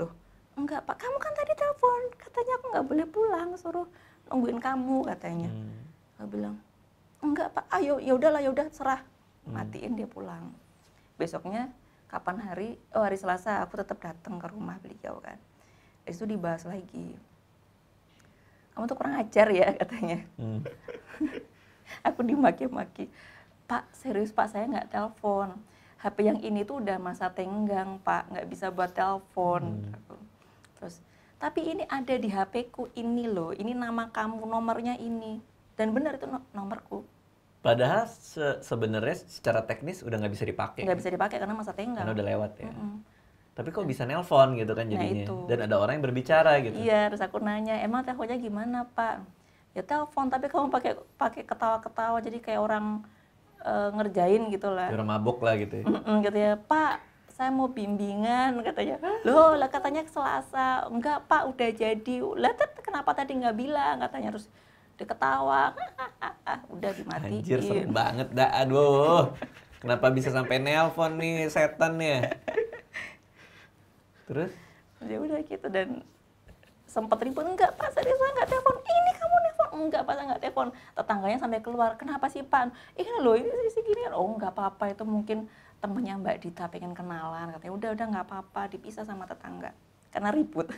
Loh, enggak Pak, kamu kan tadi telepon, katanya aku nggak boleh pulang, suruh nungguin kamu katanya. Aku bilang, enggak Pak, ayo ya udahlah, ya udah serah. Matiin dia pulang. Besoknya kapan hari Selasa aku tetap datang ke rumah beliau kan. Dari situ dibahas lagi, kamu tuh kurang ajar ya katanya. Aku dimaki-maki, Pak serius Pak, saya nggak telepon, HP yang ini tuh udah masa tenggang Pak, nggak bisa buat telepon. Terus tapi ini ada di HP ku ini loh, ini nama kamu, nomornya ini, dan benar itu nomorku. Padahal sebenarnya secara teknis udah nggak bisa dipakai. Nggak bisa dipakai karena masa tenggang. Karena udah lewat ya. Tapi kok bisa nelpon gitu kan jadinya. itu. Dan ada orang yang berbicara gitu. Iya, terus aku nanya, emang teleponnya gimana Pak? Ya telepon, tapi kamu pakai ketawa-ketawa jadi kayak orang ngerjain gitu lah. Kayak orang mabuk lah gitu ya. Gitu ya, Pak saya mau bimbingan katanya. Loh lah katanya Selasa. Enggak Pak, udah jadi. Lah kenapa tadi nggak bilang katanya. Terus dia ketawa. Udah dimatiin. Anjir serem banget dah, aduh. Kenapa bisa sampai nelpon nih setan ya? Terus? Ya udah gitu, dan sempat ribut, enggak Pak serius saya nggak telepon, ini kamu telepon, enggak Pak saya nggak telepon. Tetangganya sampai keluar, kenapa sih Pak? Ini loh ini sih gini, oh nggak apa-apa itu mungkin temennya Mbak Dita pengen kenalan katanya. Udah nggak apa-apa, dipisah sama tetangga karena ribut.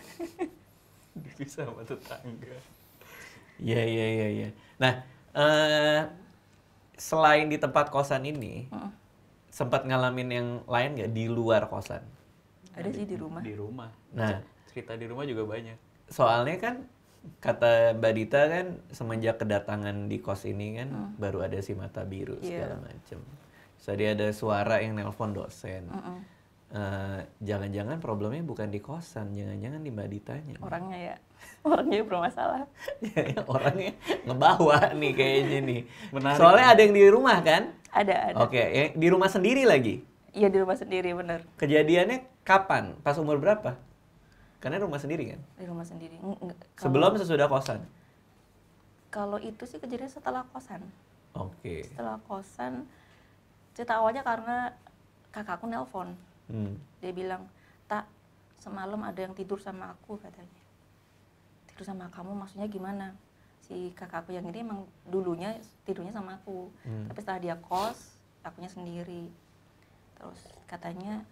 Dipisah sama tetangga. Iya. Nah, selain di tempat kosan ini, sempat ngalamin yang lain nggak di luar kosan? Ada sih di rumah. Di rumah. Nah, Cerita di rumah juga banyak. soalnya kan kata Mbak Dita kan semenjak kedatangan di kos ini kan baru ada si mata biru segala macem. So dia ada suara yang nelpon dosen. Jangan-jangan problemnya bukan di kosan, jangan-jangan di Mbak Ditanya. Orangnya bermasalah. Orangnya ngebawa nih kayaknya nih. Menarik. Soalnya ada yang di rumah kan? Ada. Oke, yang di rumah sendiri lagi. Iya di rumah sendiri bener. Kejadiannya kapan? Pas umur berapa? Karena rumah sendiri kan? Di rumah sendiri. Sebelum sesudah kosan? Kalau itu sih kejadian setelah kosan. Oke. Setelah kosan, cerita awalnya karena kakakku nelpon. Dia bilang, Tak, semalam ada yang tidur sama aku katanya. Tidur sama kamu maksudnya gimana? Si kakakku yang ini emang dulunya tidurnya sama aku. Tapi setelah dia kos, akunya sendiri. Terus katanya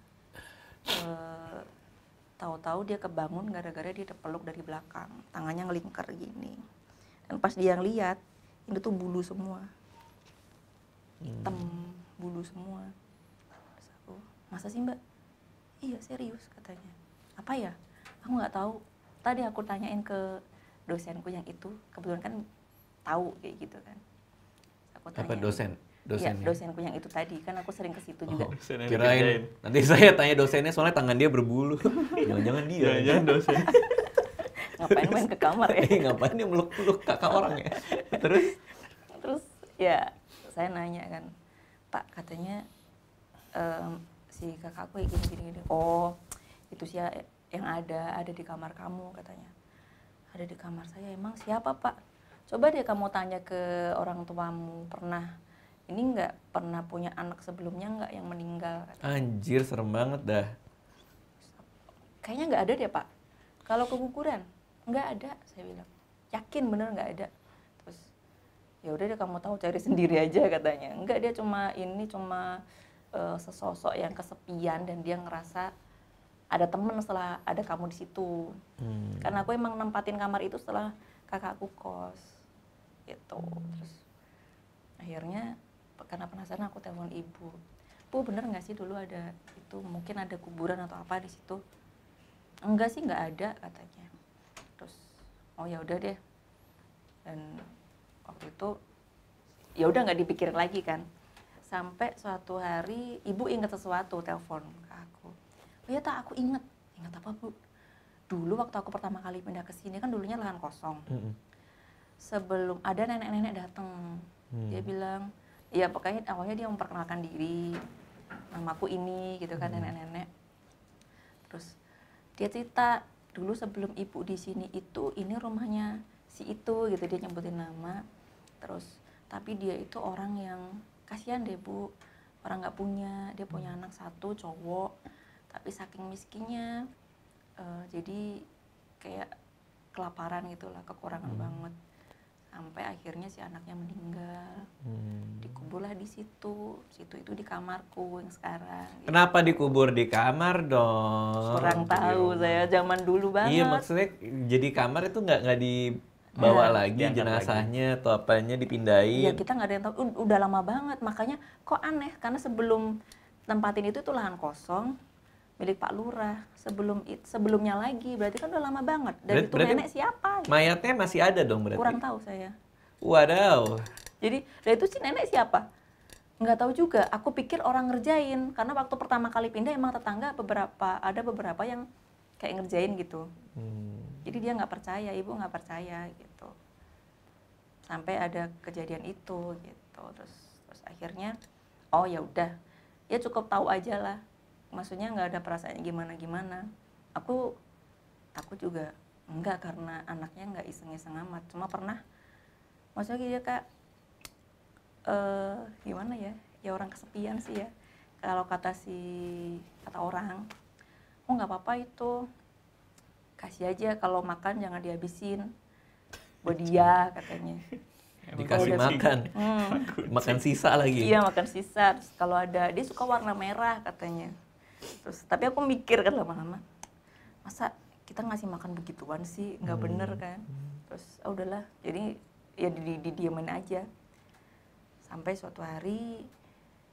tahu-tahu dia kebangun gara-gara dia dipeluk dari belakang, tangannya ngelingkar gini. Dan pas dia lihat, ini tuh bulu semua, hitam, bulu semua. Terus aku, masa sih Mbak? Iya serius katanya. Apa ya? Aku nggak tahu. Tadi aku tanyain ke dosenku yang itu, kebetulan kan tahu kayak gitu kan. Aku Apa tanyain. dosen? Iya, dosenku yang itu tadi, kan aku sering ke situ juga. Kirain nanti saya tanya dosennya soalnya tangan dia berbulu. Jangan-jangan dia. Jangan dosen. Ngapain main ke kamar ya? Ngapain dia meluk-meluk kakak orang ya? Terus ya saya nanya kan, Pak katanya si kakakku kayak gini. Oh itu sih yang ada di kamar kamu katanya. Ada di kamar saya, emang siapa Pak? Coba deh kamu tanya ke orang tuamu, ini nggak pernah punya anak sebelumnya nggak yang meninggal? Anjir serem banget dah. Kayaknya nggak ada deh Pak. Kalau keguguran nggak ada, saya bilang. Yakin bener nggak ada. Terus ya udah deh kamu tahu cari sendiri aja katanya. Enggak, dia cuma sesosok yang kesepian dan dia ngerasa ada temen setelah ada kamu di situ. Karena aku emang nempatin kamar itu setelah kakakku kos gitu. Terus akhirnya karena penasaran aku telepon ibu. Bu bener nggak sih dulu ada itu, mungkin ada kuburan atau apa di situ? Enggak sih, nggak ada katanya. Terus oh ya udah deh. Dan waktu itu ya udah nggak dipikirin lagi kan. Sampai suatu hari ibu ingat sesuatu, telepon ke aku. Oh ya Tak, aku ingat apa Bu? Dulu waktu aku pertama kali pindah ke sini kan dulunya lahan kosong. Sebelum ada nenek-nenek datang, dia bilang, ya pokoknya awalnya dia memperkenalkan diri, namaku ini gitu kan, nenek-nenek. Terus dia cerita dulu sebelum ibu di sini itu ini rumahnya si itu gitu, dia nyebutin nama. Terus tapi dia itu orang yang kasihan deh Bu, orang nggak punya, dia punya anak satu cowok, tapi saking miskinnya jadi kayak kelaparan gitulah, kekurangan banget. Sampai akhirnya si anaknya meninggal. Dikuburlah di situ. Situ itu di kamarku yang sekarang. Kenapa dikubur di kamar dong? Kurang tahu saya, zaman dulu banget. Iya, maksudnya jadi kamar itu nggak dibawa lagi diangkat jenazahnya atau apanya dipindahin. Iya, kita nggak ada yang tahu. Udah lama banget, makanya kok aneh. Karena sebelum tempatin itu lahan kosong milik Pak Lurah. Sebelumnya lagi, berarti kan udah lama banget. Dan itu Berarti nenek siapa? Mayatnya masih ada dong berarti. Kurang tahu saya. Wadaw. Jadi, dan itu si nenek siapa? Nggak tahu juga. Aku pikir orang ngerjain. Karena waktu pertama kali pindah emang tetangga ada beberapa yang kayak ngerjain gitu. Jadi dia nggak percaya, ibu nggak percaya gitu. Sampai ada kejadian itu gitu. Terus akhirnya, oh ya udah, ya cukup tahu aja lah. Maksudnya nggak ada perasaannya gimana-gimana. Aku takut juga enggak karena anaknya nggak iseng-iseng amat. Cuma pernah, maksudnya dia kayak gimana ya? Ya orang kesepian sih ya. Kalau kata orang, oh nggak apa-apa itu, kasih aja kalau makan jangan dihabisin. Buat dia katanya. Dikasih makan. Makan sisa lagi. Iya makan sisa. Terus kalau ada, dia suka warna merah katanya. Terus tapi aku mikir kan lama-lama, masa kita ngasih makan begituan sih, nggak bener kan. Terus udahlah, jadi ya didiemin aja. Sampai suatu hari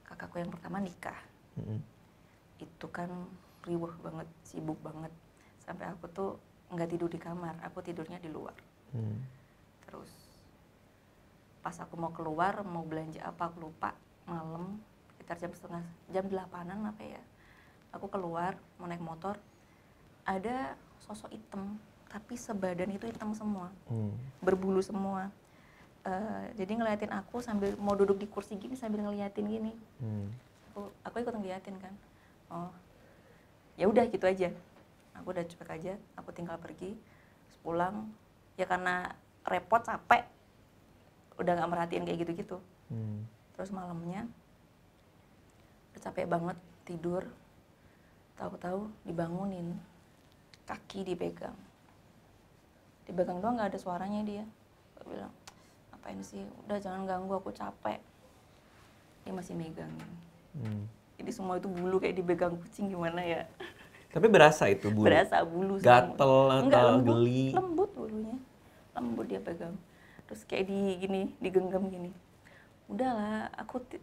kakakku yang pertama nikah. Itu kan riuh banget, sibuk banget. Sampai aku tuh nggak tidur di kamar, aku tidurnya di luar. Terus pas aku mau keluar, mau belanja apa aku lupa, malam sekitar jam 8-an apa ya, aku keluar mau naik motor, ada sosok hitam tapi sebadan itu hitam semua, berbulu semua. Jadi ngeliatin aku sambil mau duduk di kursi gini sambil ngeliatin gini. Aku ikut ngeliatin kan. Oh ya udah gitu aja, aku udah cuek aja, aku tinggal pergi. Terus pulang ya karena repot capek, udah nggak merhatiin kayak gitu-gitu. Terus malamnya udah capek banget tidur, tahu-tahu dibangunin, kaki dipegang doang, nggak ada suaranya dia. Aku bilang, ngapain sih, udah jangan ganggu aku capek. Dia masih megangin. Jadi semua itu bulu kayak dipegang kucing gimana ya. Tapi berasa itu bulu? Berasa bulu. Gatel atau lembut, geli? Lembut bulunya, lembut dia pegang. Terus kayak digenggam gini. Udahlah,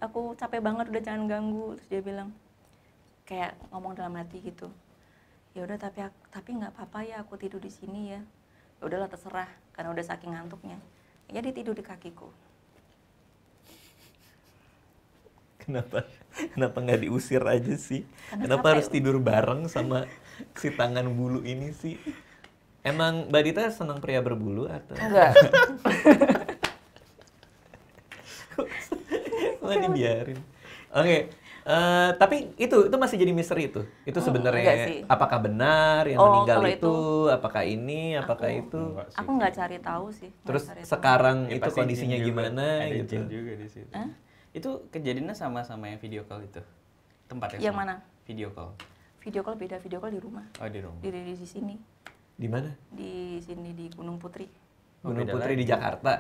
aku capek banget, udah jangan ganggu. Terus dia bilang, kayak ngomong dalam hati gitu. Ya udah tapi nggak apa-apa ya, aku tidur di sini ya. Ya udahlah terserah, karena udah saking ngantuknya. Ya dia tidur di kakiku. Kenapa nggak diusir aja sih? Karena Kenapa capek. harus tidur bareng sama si tangan bulu ini sih? Emang Mbak Dita senang pria berbulu atau? Enggak. Nggak dibiarin. Oke. Tapi itu masih jadi misteri itu. Itu enggak sebenarnya sih. apakah benar yang Oh, meninggal kalau itu, apakah ini, apakah itu? Aku nggak cari tahu sih. nggak Terus cari tahu. sekarang Ya, itu pasti kondisinya jin juga. gimana Ada gitu? jin juga di situ. Hah? Itu kejadiannya sama yang video call itu? Tempat Yang mana? Video call. Video call beda, video call di rumah. Oh, di rumah. Di sini. Di mana? Di sini di Gunung Putri. Gunung beda Putri di lagi. Jakarta.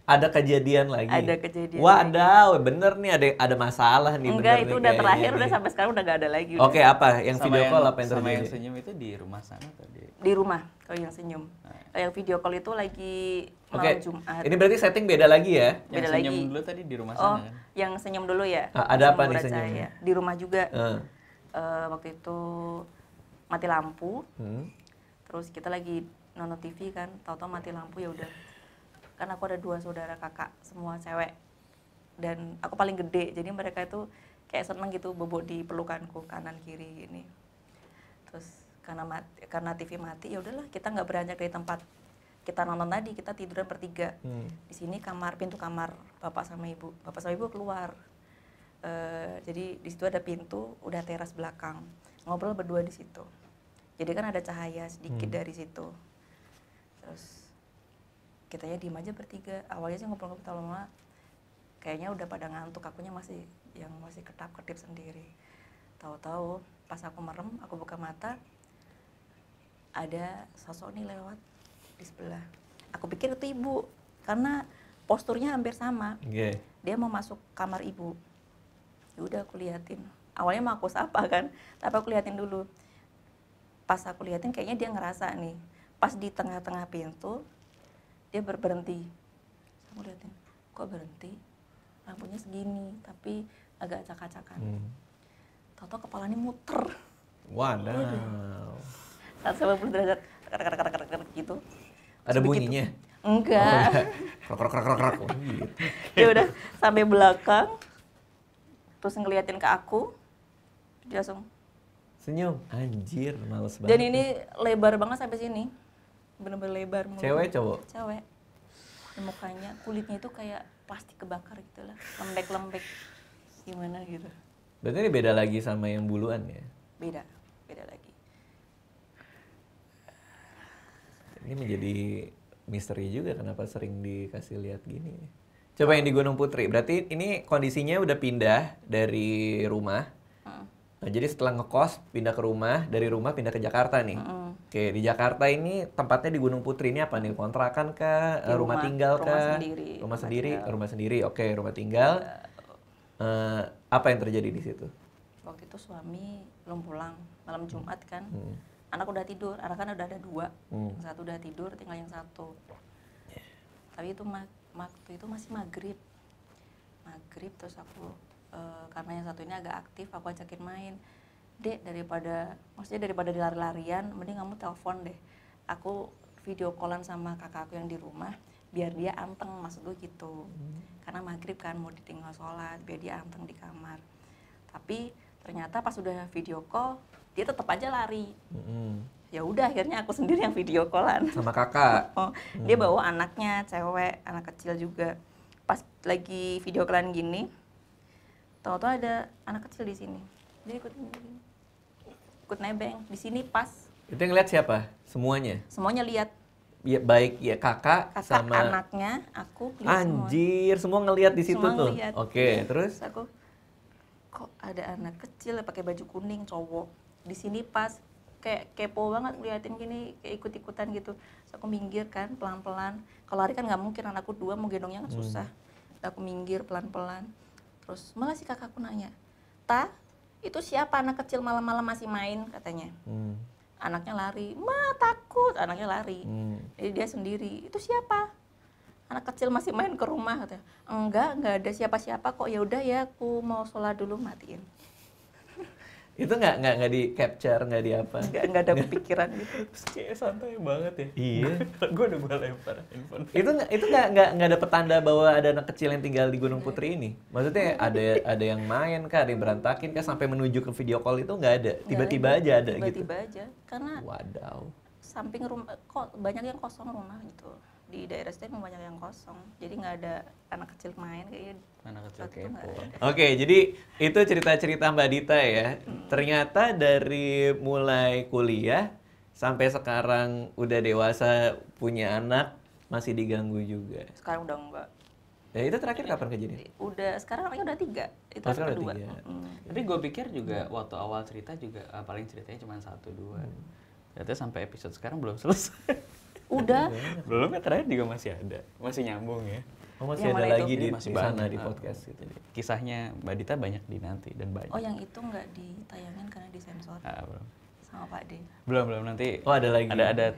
Ada kejadian lagi. Ada kejadian Wadaw, bener nih ada masalah nih. Enggak, bener itu nih udah kayaknya terakhir, nih. udah sampai sekarang udah gak ada lagi. Oke, apa? Yang Sama video call apa yang sama terjadi? yang senyum itu di rumah sana atau di? Di rumah, kalau yang senyum. Kalau yang video call itu lagi Oke, malam Jumat. ini berarti setting beda lagi ya? Yang Beda senyum lagi. dulu tadi di rumah Oh, sana kan? yang senyum dulu ya. Ada apa nih Murad senyumnya? Cahaya. Di rumah juga. Eh. Waktu itu mati lampu. Hmm. Terus kita lagi nonton TV kan, tahu-tahu mati lampu, ya udah. Kan aku ada 2 saudara kakak, semua cewek. Dan aku paling gede, jadi mereka itu kayak seneng gitu bobok di pelukanku kanan kiri gini. Terus karena TV mati, ya udahlah kita nggak beranjak dari tempat kita nonton tadi, kita tiduran bertiga. Di sini pintu kamar bapak sama ibu keluar. Jadi di situ ada pintu, udah teras belakang, ngobrol berdua di situ. Jadi kan ada cahaya sedikit dari situ. Terus kitanya diem aja bertiga. Awalnya sih ngobrol-ngobrol lama, kayaknya udah pada ngantuk, akunya masih ketap-ketip sendiri. Tahu-tahu pas aku merem, aku buka mata, ada sosok nih lewat di sebelah. Aku pikir itu ibu, karena posturnya hampir sama. Oke. Dia mau masuk kamar ibu. Ya udah aku liatin. Awalnya mau aku sapa kan, tapi aku liatin dulu. Pas aku liatin kayaknya dia ngerasa nih. Pas di tengah-tengah pintu, dia berhenti. Aku liatin, kok berhenti? Lampunya segini, tapi agak acak-acakan. Tahu-tahu kepalanya muter. Waduh. 180 derajat, gitu. Ada Terus bunyinya? Enggak. Krok. Oh, gitu. Dia udah sampai belakang, terus ngeliatin ke aku, dia langsung. Senyum. Anjir, males banget. Dan ini lebar banget sampai sini, bener-bener lebar. mulutnya. Cewek cowok? Cewek. Dan mukanya, kulitnya itu kayak plastik kebakar gitu lah, lembek-lembek, gimana gitu. Berarti ini beda lagi sama yang buluan ya? Beda lagi. Ini menjadi misteri juga kenapa sering dikasih lihat gini. Coba yang di Gunung Putri, berarti ini kondisinya udah pindah dari rumah. Nah, jadi setelah ngekos pindah ke rumah, dari rumah pindah ke Jakarta nih. Oke, di Jakarta ini tempatnya di Gunung Putri ini apa nih? Kontrakan kah? Di Rumah tinggal kah? rumah sendiri. Rumah sendiri. Oke, rumah tinggal. Apa yang terjadi di situ? Waktu itu suami belum pulang, malam Jumat kan. Anak udah tidur, anak kan udah ada 2. Yang satu udah tidur, tinggal yang satu. Tapi itu waktu itu masih maghrib. Terus aku karena yang satu ini agak aktif, aku ajakin main. Dek, daripada dilari-larian, mending kamu telepon deh. Aku video callan sama kakakku yang di rumah, biar dia anteng, maksud gue gitu. Karena maghrib kan mau ditinggal sholat, biar dia anteng di kamar. Tapi ternyata pas udah video call, dia tetap aja lari. Ya udah, akhirnya aku sendiri yang video callan sama kakak. Dia bawa anaknya, cewek, anak kecil juga. Pas lagi video callan gini, tahu-tahu ada anak kecil di sini. Dia ikut nebeng di sini pas. Itu yang lihat siapa? Semuanya? Semuanya lihat. Ya, baik ya kakak sama anaknya, aku lihat anjir, semua ngelihat di situ semua tuh. ngeliat. Oke, terus Aku kok ada anak kecil pakai baju kuning cowok di sini pas, kayak kepo banget ngeliatin gini, kayak ikut-ikutan gitu. Terus aku minggir kan pelan-pelan. Kalau lari kan nggak mungkin, anakku 2 mau gendongnya kan susah. Aku minggir pelan-pelan. Terus malah si kakakku nanya, "Ta, itu siapa anak kecil malam-malam masih main?" katanya. Anaknya lari, "Ma, takut." Anaknya lari. Jadi dia sendiri, "Itu siapa? Anak kecil masih main ke rumah," katanya. Enggak ada siapa-siapa kok. Ya udah ya, aku mau sholat dulu, matiin. itu nggak di capture, nggak di apa? Enggak ada kepikiran gitu. Kayak santai banget ya. Iya. Gue udah gue lempar handphone. itu nggak ada petanda bahwa ada anak kecil yang tinggal di Gunung Putri ini. Maksudnya ada yang main kah, ada yang berantakin kah, sampai menuju ke video call itu nggak ada. Tiba-tiba aja ada gitu. Tiba-tiba aja, karena Wadaw. samping rumah kok banyak yang kosong rumah gitu. Di daerah situ emang banyak yang kosong, jadi nggak ada anak kecil main kayaknya. Anak kecil Waktu itu nggak kepo. ada. Oke, jadi itu cerita-cerita Mbak Dita ya. Ternyata dari mulai kuliah sampai sekarang udah dewasa punya anak masih diganggu juga. Sekarang udah enggak. Ya itu terakhir kapan kejadian? Udah, sekarang anaknya udah 3. Itu Oh, anak sekarang kedua. udah 3. Tapi gue pikir juga waktu awal cerita juga paling ceritanya cuma 1-2. Ternyata sampai episode sekarang belum selesai. Udah. Belum ya, terakhir juga masih ada. Masih nyambung ya. Oh, masih Yang ada mana itu? lagi di Ini masih sana banyak. di podcast gitu. Kisahnya Mbak Dita banyak dinanti dan banyak. Oh, yang itu nggak ditayangin karena disensor Belum. sama Pak D. Belum nanti. Oh, ada lagi.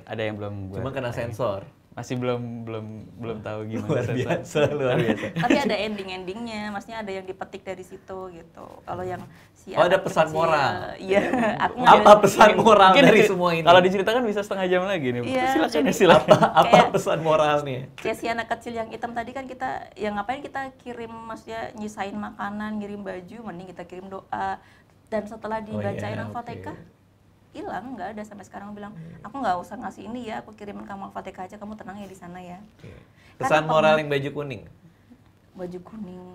Ada yang belum gua. Cuma kena sensor. Masih belum tahu gimana Luar biasa, luar biasa. Tapi ada ending-endingnya, maksudnya ada yang dipetik dari situ gitu. Kalau yang si Oh, ada anak pesan kecil, moral. Iya, aku Apa ngambil- pesan moral Mungkin dari semua ini? Kalau diceritakan bisa setengah jam lagi nih. Iya. Silakan. apa Kayak- pesan moralnya? Kayak si anak kecil yang hitam tadi kan kita, yang ngapain kita kirim, maksudnya nyisain makanan, ngirim baju, mending kita kirim doa. Dan setelah dibacain iya, Al-Fatihah, oke. hilang, nggak ada sampai sekarang. Bilang, aku nggak usah ngasih ini ya, aku kirimin kamu Al-Fatihah aja, kamu tenang ya di sana ya. Oke. Karena Pesan moral yang baju kuning. Baju kuning,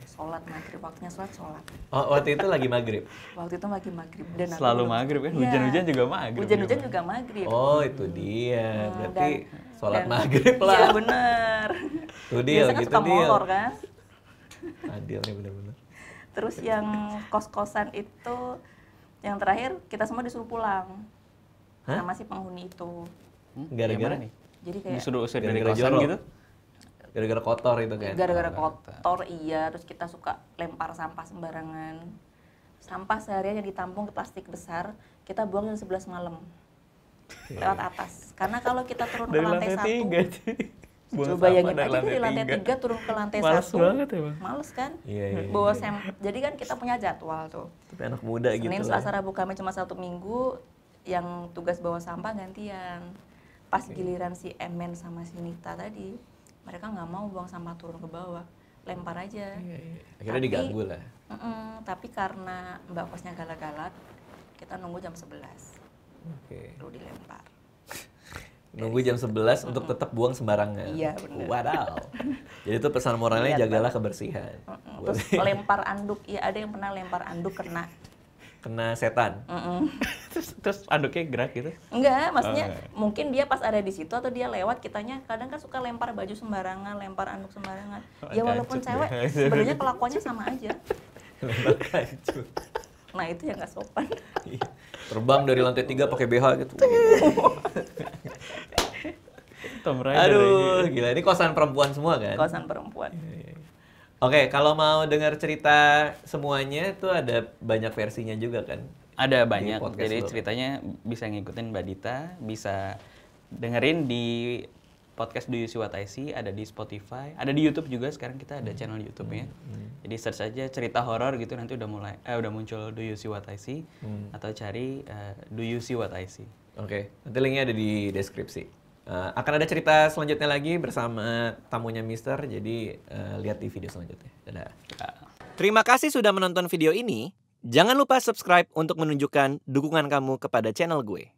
sholat maghrib, waktunya sholat. Oh, waktu itu lagi maghrib. Waktu itu lagi maghrib dan aku Selalu belum- maghrib kan, Iya. hujan-hujan juga maghrib. Hujan-hujan juga maghrib. Oh, itu dia. Berarti sholat dan- maghrib Iya lah. bener. Tuh deal, Biasa kan gitu suka deal. molor kan. Adil nih bener-bener. Terus yang kos-kosan itu, yang terakhir kita semua disuruh pulang. Hah? Sama si penghuni itu. Gara-gara? Gimana nih? Jadi kayak Disuruh usir dari Gara-gara kosan jorok. gitu? Gara-gara kotor itu kan. Gara-gara kotor, iya. Terus kita suka lempar sampah sembarangan. Sampah seharian yang ditampung ke plastik besar, kita buang jam 11 malam. Lewat atas. Karena kalau kita turun ke lantai 1, coba bayangin aja dari lantai 3 turun ke lantai 1. Males banget ya, Bang. Males kan? Iya. Bawa jadi kan kita punya jadwal tuh. Tapi anak muda gitu Senin, lah. Selasa, Rabu, Kamis cuma 1 minggu, yang tugas bawa sampah gantian. Pas giliran si Emen sama si Nita tadi, mereka nggak mau buang sampah turun ke bawah, lempar aja. Akhirnya diganggu lah. Tapi karena Mbak Kosnya galak-galak, kita nunggu jam 11, Oke. baru dilempar. Nunggu jam 11 untuk tetap buang sembarangan. Iya, bener. Wadaw. Jadi itu pesan moralnya Lihat, jagalah kebersihan. Terus lempar anduk, ya ada yang pernah lempar anduk Kena setan. Terus anduknya gerak gitu. Enggak, maksudnya mungkin dia pas ada di situ atau dia lewat, kitanya kadang kan suka lempar baju sembarangan, lempar anduk sembarangan. Ya walaupun cewek, sebenarnya kelakuannya sama aja. Lempar kancut. Nah itu yang nggak sopan. Iya. Terbang dari lantai 3 pakai BH gitu. Tomb Raider. Aduh, gila. Ini kosan perempuan semua kan? Kosan perempuan. Oke, kalau mau dengar cerita semuanya itu ada banyak versinya juga kan? Ada banyak, podcast jadi lo. ceritanya bisa ngikutin Mbak Dita, bisa dengerin di podcast Do You See What I See, ada di Spotify, ada di YouTube juga, sekarang kita ada channel YouTube ya. Jadi search aja cerita horor gitu, nanti udah muncul Do You See What I See, atau cari Do You See What I See. Oke, nanti linknya ada di deskripsi. Akan ada cerita selanjutnya lagi bersama tamunya Mister, jadi lihat di video selanjutnya. Dadah. Terima kasih sudah menonton video ini. Jangan lupa subscribe untuk menunjukkan dukungan kamu kepada channel gue.